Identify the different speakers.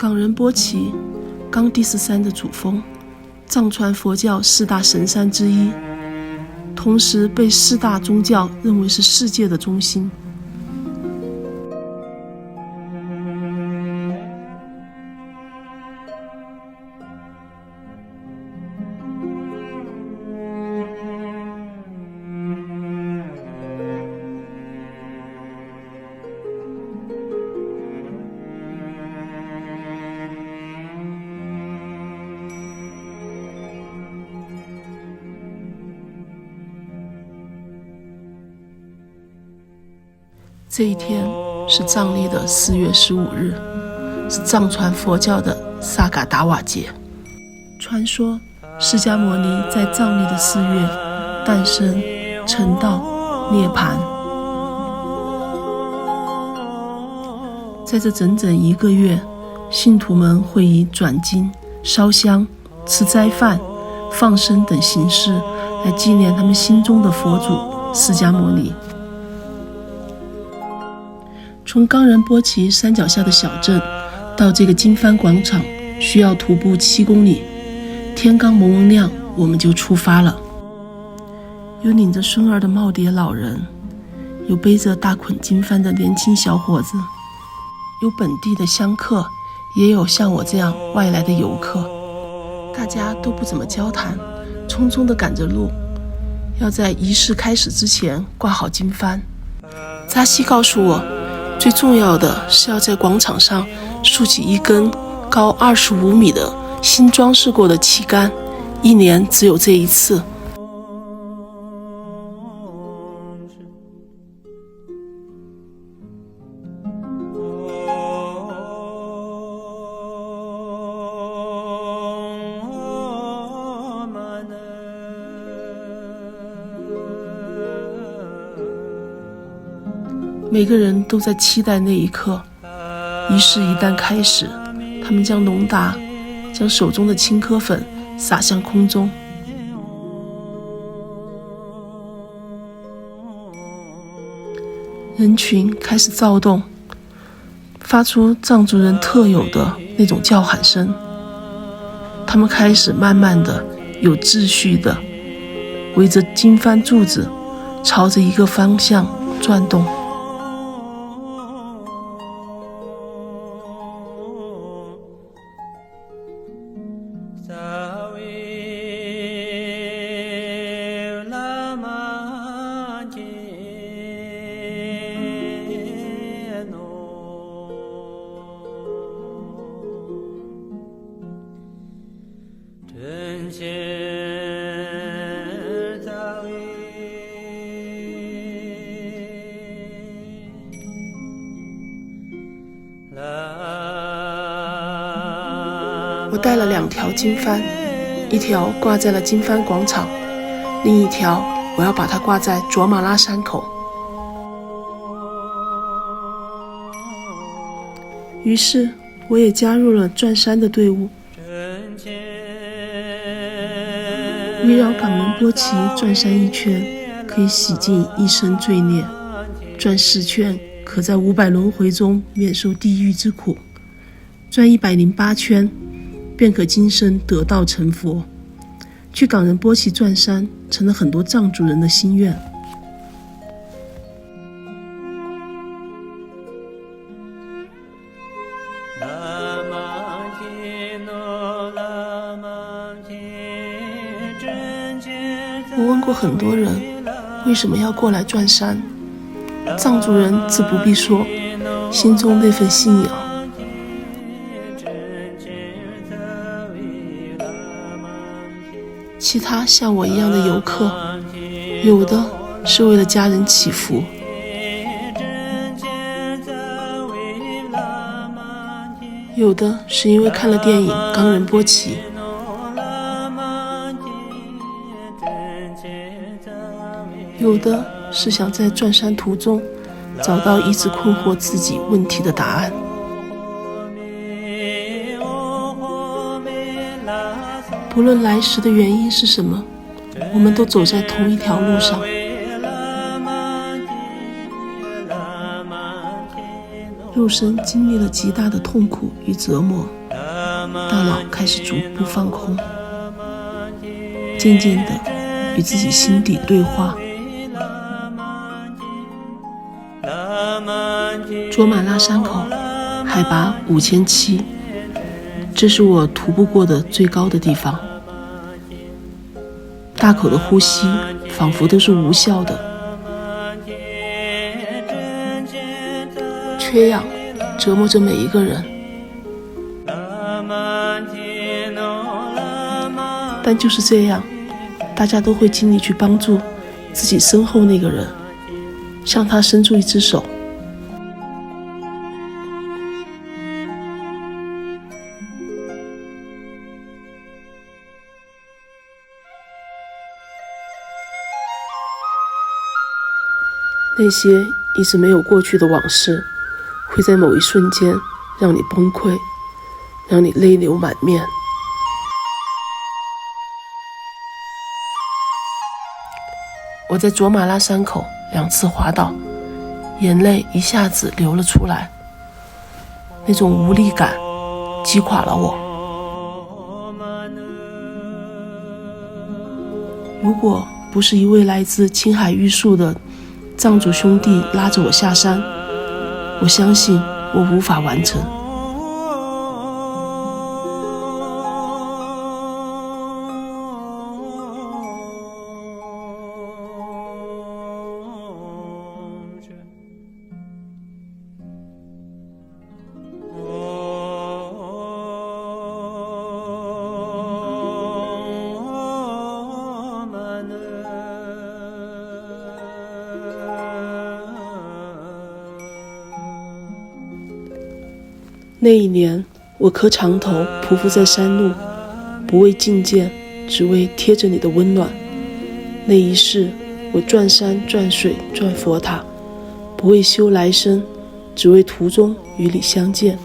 Speaker 1: 冈仁波齐，冈第13的主峰，藏传佛教4大神山之一，同时被4大宗教认为是世界的中心。这一天是藏历的4月15日，是藏传佛教的萨嘎达瓦节。传说释迦牟尼在藏历的4月诞生、成道、涅槃。在这整整1个月，信徒们会以转经、烧香、吃斋饭、放生等形式来纪念他们心中的佛祖释迦牟尼。从冈仁波齐山脚下的小镇到这个经幡广场需要徒步7公里，天刚蒙蒙亮我们就出发了。有领着孙儿的耄耋老人，有背着大捆经幡的年轻小伙子，有本地的香客，也有像我这样外来的游客。大家都不怎么交谈，匆匆地赶着路，要在仪式开始之前挂好经幡。扎西告诉我，最重要的是要在广场上竖起一根高25米的新装饰过的旗杆，1年只有这一次。每个人都在期待那一刻，仪式一旦开始，他们将龙达将手中的青稞粉撒向空中。人群开始躁动，发出藏族人特有的那种叫喊声。他们开始慢慢的、有秩序的围着经幡柱子，朝着一个方向转动。我带了2条经幡，一条挂在了经幡广场，另一条我要把它挂在卓玛拉山口。于是我也加入了转山的队伍。围绕冈仁波齐转山1圈，可以洗净一生罪孽；转10圈，可在500轮回中免受地狱之苦；转108圈，便可今生得道成佛。去冈仁波齐转山成了很多藏族人的心愿。我问过很多人为什么要过来转山，藏族人自不必说，心中那份信仰。其他像我一样的游客，有的是为了家人祈福，有的是因为看了电影《冈仁波齐》，有的是想在转山途中找到一直困惑自己问题的答案。不论来时的原因是什么，我们都走在同一条路上。肉身经历了极大的痛苦与折磨，大脑开始逐步放空，渐渐地与自己心底对话。卓玛拉山口海拔5700，这是我徒步过的最高的地方。大口的呼吸仿佛都是无效的，缺氧折磨着每一个人，但就是这样，大家都会尽力去帮助自己身后那个人，向他伸出一只手。那些一直没有过去的往事，会在某一瞬间让你崩溃，让你泪流满面。我在卓玛拉山口2次滑倒，眼泪一下子流了出来，那种无力感击垮了我。如果不是一位来自青海玉树的藏族兄弟拉着我下山，我相信我无法完成。那一年，我磕长头匍匐在山路，不为觐见，只为贴着你的温暖。那一世，我转山转水转佛塔，不为修来生，只为途中与你相见。